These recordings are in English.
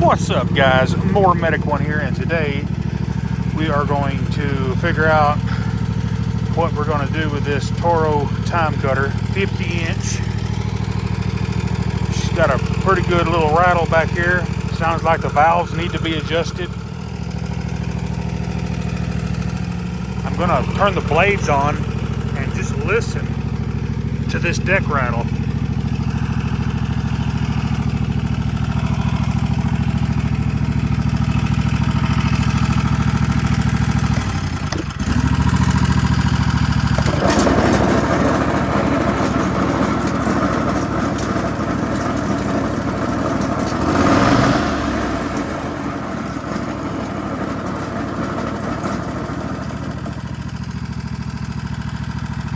What's up, guys? More Medic One here, and today we are going to figure out what we're going to do with this Toro TimeCutter 50-inch. She's got a pretty good little rattle back here. Sounds like the valves need to be adjusted. I'm going to turn the blades on and just listen to this deck rattle.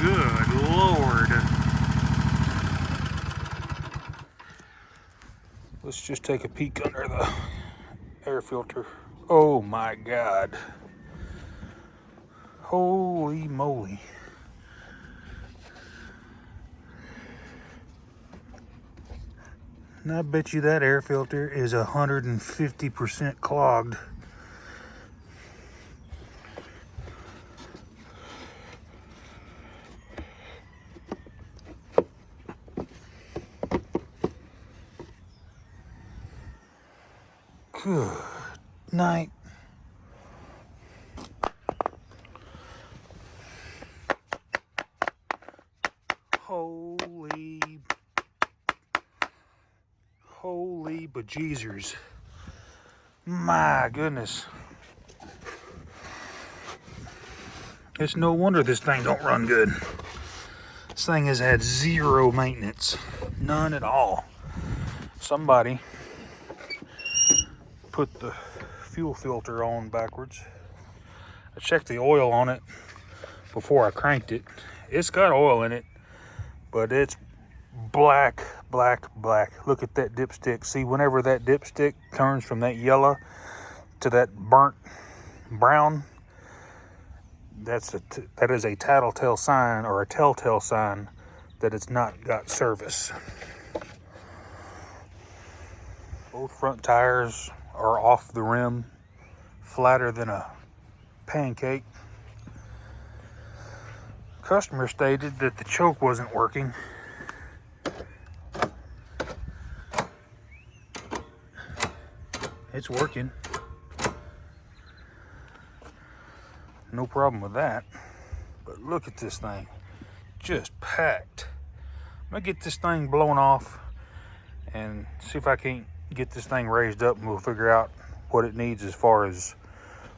Good Lord. Let's just take a peek under the air filter. Oh my God. Holy moly. And I bet you that air filter is 150% clogged. Good night. Holy bejeezers. My goodness. It's no wonder this thing don't run good. This thing has had zero maintenance. None at all. Somebody put the fuel filter on backwards. I checked the oil on it before I cranked it. It's got oil in it, but it's black. Look at that dipstick. See, whenever that dipstick turns from that yellow to that burnt brown, that is a tattletale sign, or a telltale sign that it's not got service. Both front tires are off the rim, flatter than a pancake. Customer stated that the choke wasn't working. It's working. No problem with that. But look at this thing. Just packed. I'm gonna get this thing blown off and see if I can't get this thing raised up, and we'll figure out what it needs as far as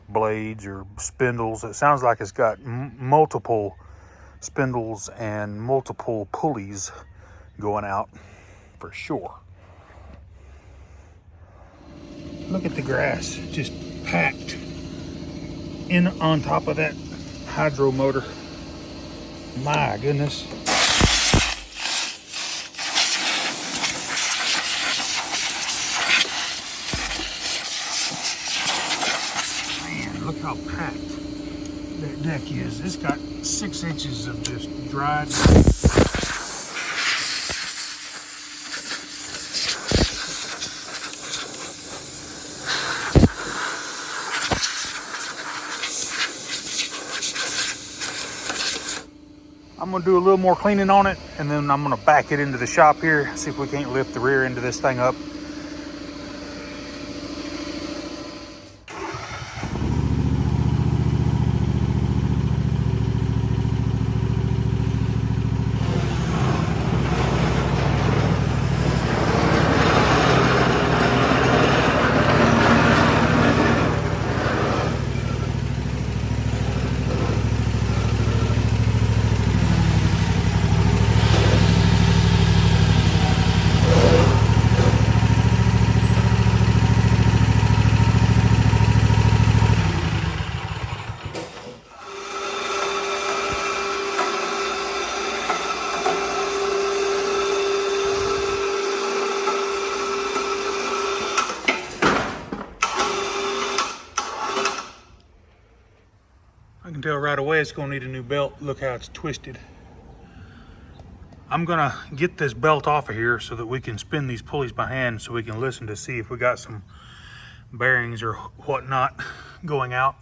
blades or spindles. It sounds like it's got multiple spindles and multiple pulleys going out for sure. Look at the grass, just packed in on top of that hydro motor. My goodness. Man, look how packed that deck is. It's got 6 inches of just dried. I'm gonna do a little more cleaning on it, and then I'm gonna back it into the shop here, see if we can't lift the rear end of this thing up. I can tell right away it's gonna need a new belt. Look how it's twisted. I'm gonna get this belt off of here so that we can spin these pulleys by hand, so we can listen to see if we got some bearings or whatnot going out.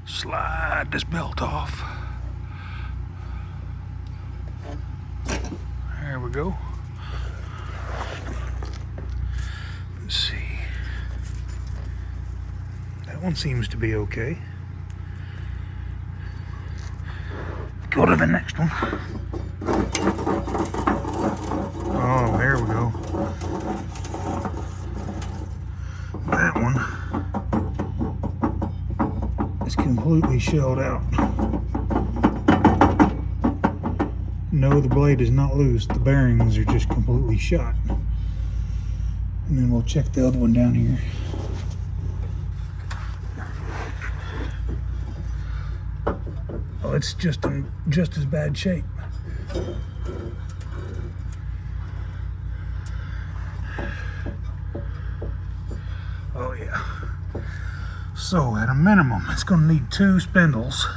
Slide this belt off. There we go. Let's see. That one seems to be okay. Go to the next one. Oh, there we go. That one is completely shelled out. No, the blade is not loose. The bearings are just completely shot. And then we'll check the other one down here. Oh, it's just in just as bad shape. Oh yeah. So at a minimum, it's going to need 2 spindles.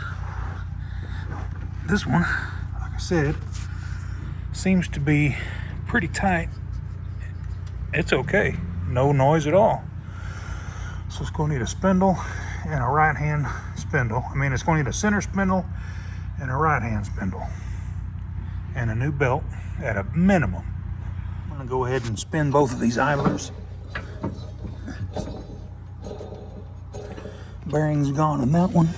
This one, like I said, seems to be pretty tight. It's okay, no noise at all. So it's going to need a spindle and a right hand spindle. I mean, it's going to need a center spindle and a right hand spindle and a new belt at a minimum. I'm going to go ahead and spin both of these idlers. Bearings gone on that one.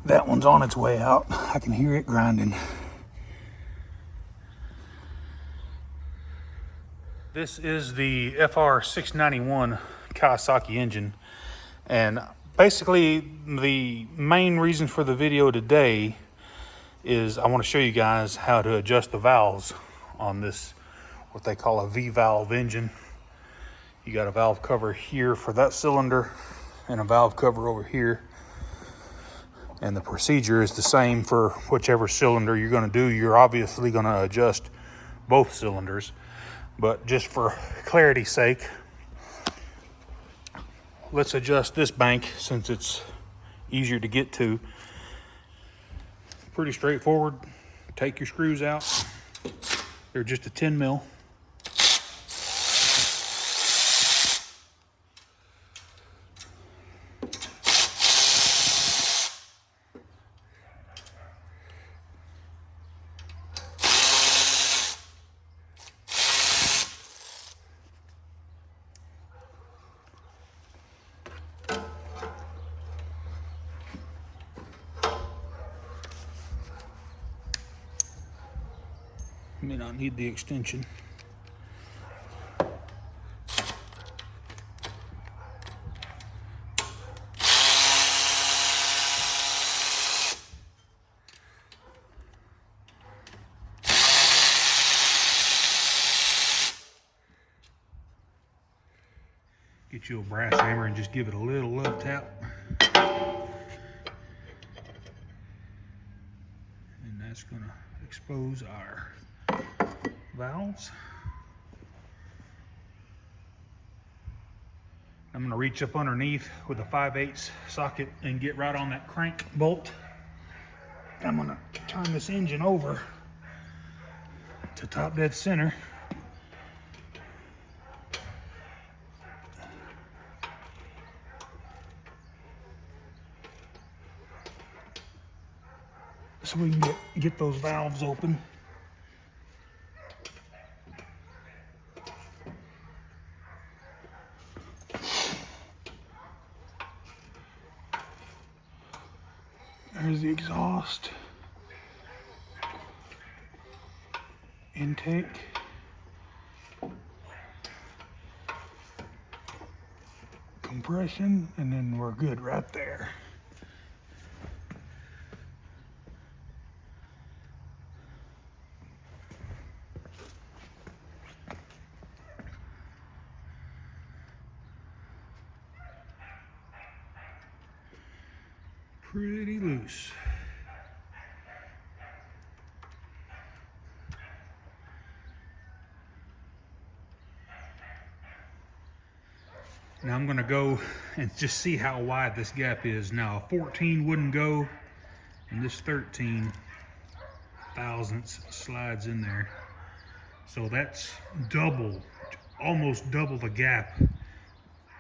That one's on its way out. I can hear it grinding. This is the FR691 Kawasaki engine, and basically the main reason for the video today is I want to show you guys how to adjust the valves on this, what they call a V-valve engine. You got a valve cover here for that cylinder and a valve cover over here. And the procedure is the same for whichever cylinder you're going to do. You're obviously going to adjust both cylinders, but just for clarity's sake, let's adjust this bank since it's easier to get to. Pretty straightforward. Take your screws out. They're just a 10 mil. May not need the extension. Get you a brass hammer and just give it a little love tap. And that's gonna expose our valves. I'm going to reach up underneath with a 5/8 socket and get right on that crank bolt. I'm going to turn this engine over to top dead center. So we can get those valves open. There's the exhaust, intake, compression, and then we're good right there. Pretty loose. Now I'm going to go and just see how wide this gap is. Now 14 wouldn't go, and this 13 thousandths slides in there. So that's double, almost double the gap,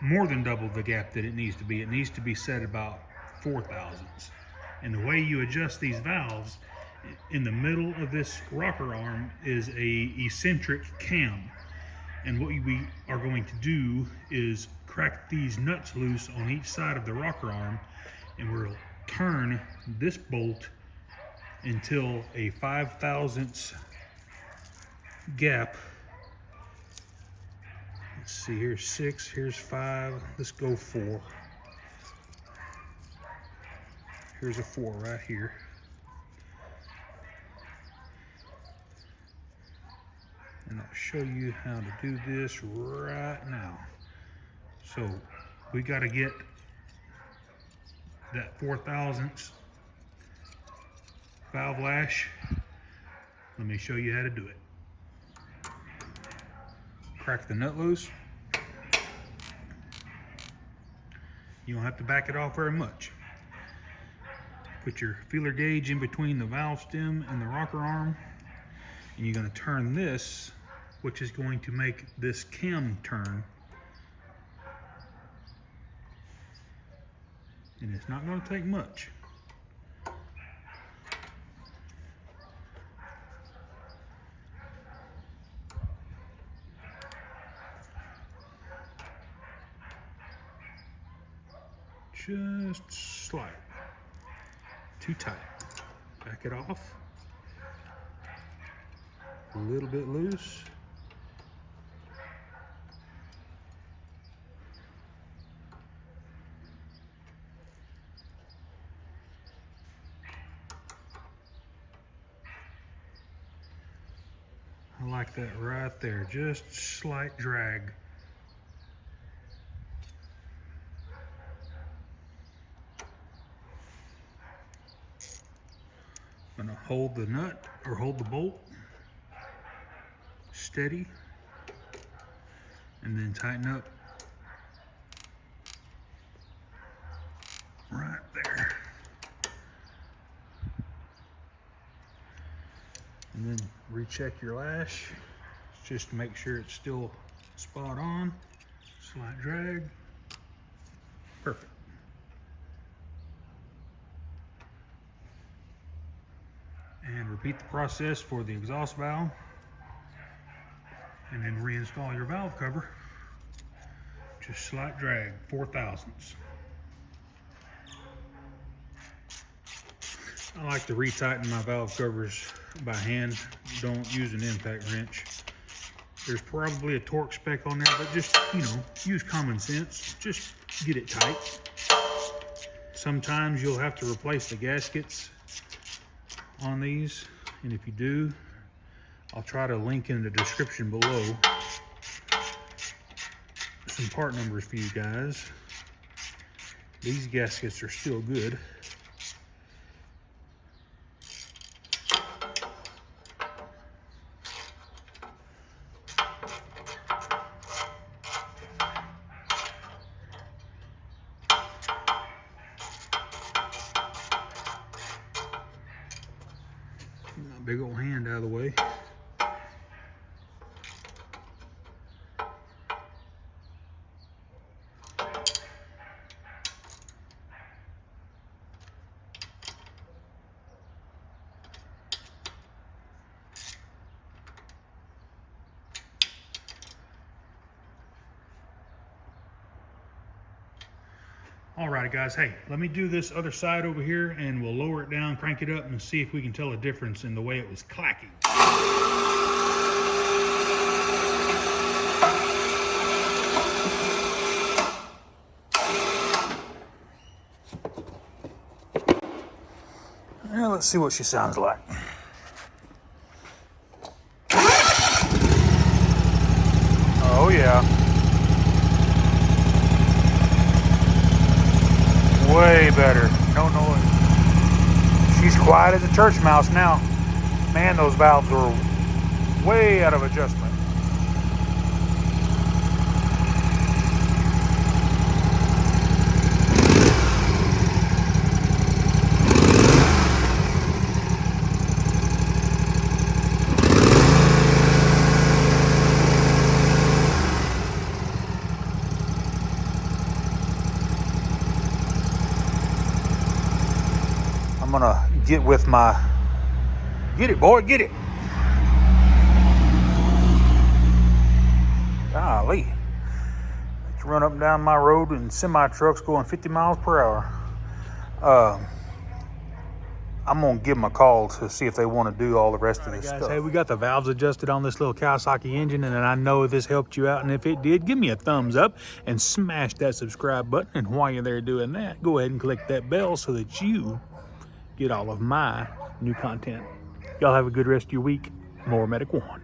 more than double the gap that it needs to be. It needs to be set about 4 thousandths. And the way you adjust these valves, in the middle of this rocker arm is a eccentric cam. And what we are going to do is crack these nuts loose on each side of the rocker arm, and we'll turn this bolt until a 5 thousandths gap. Let's see, here's 6, here's 5, let's go 4. Here's a 4 right here. And I'll show you how to do this right now. So we got to get that 4 thousandths valve lash. Let me show you how to do it. Crack the nut loose. You don't have to back it off very much. Put your feeler gauge in between the valve stem and the rocker arm, and you're going to turn this, which is going to make this cam turn. And it's not going to take much. Just slight. Too tight. Back it off. A little bit loose. I like that right there. Just slight drag. I'm gonna hold the nut or hold the bolt steady, and then tighten up right there. And then recheck your lash just to make sure it's still spot on. Slight drag. Perfect. And repeat the process for the exhaust valve, and then reinstall your valve cover. Just slight drag, 4 thousandths. I like to retighten my valve covers by hand. Don't use an impact wrench. There's probably a torque spec on there, but just, use common sense. Just get it tight. Sometimes you'll have to replace the gaskets on these, and if you do, I'll try to link in the description below some part numbers for you guys. These gaskets are still good. Big old hand out of the way. Alrighty guys, hey, let me do this other side over here and we'll lower it down, crank it up, and see if we can tell a difference in the way it was clacking. Now let's see what she sounds like. Oh yeah. Way better. No noise. She's quiet as a church mouse now. Man, those valves are way out of adjustment. gonna get with my, get it, boy, get it. Golly. Let's run up and down my road and semi trucks going 50 miles per hour. I'm gonna give them a call to see if they want to do all the rest of this stuff. Hey, we got the valves adjusted on this little Kawasaki engine, and I know this helped you out. And if it did, give me a thumbs up and smash that subscribe button. And while you're there doing that, go ahead and click that bell so that you get all of my new content. Y'all have a good rest of your week. More Medic One.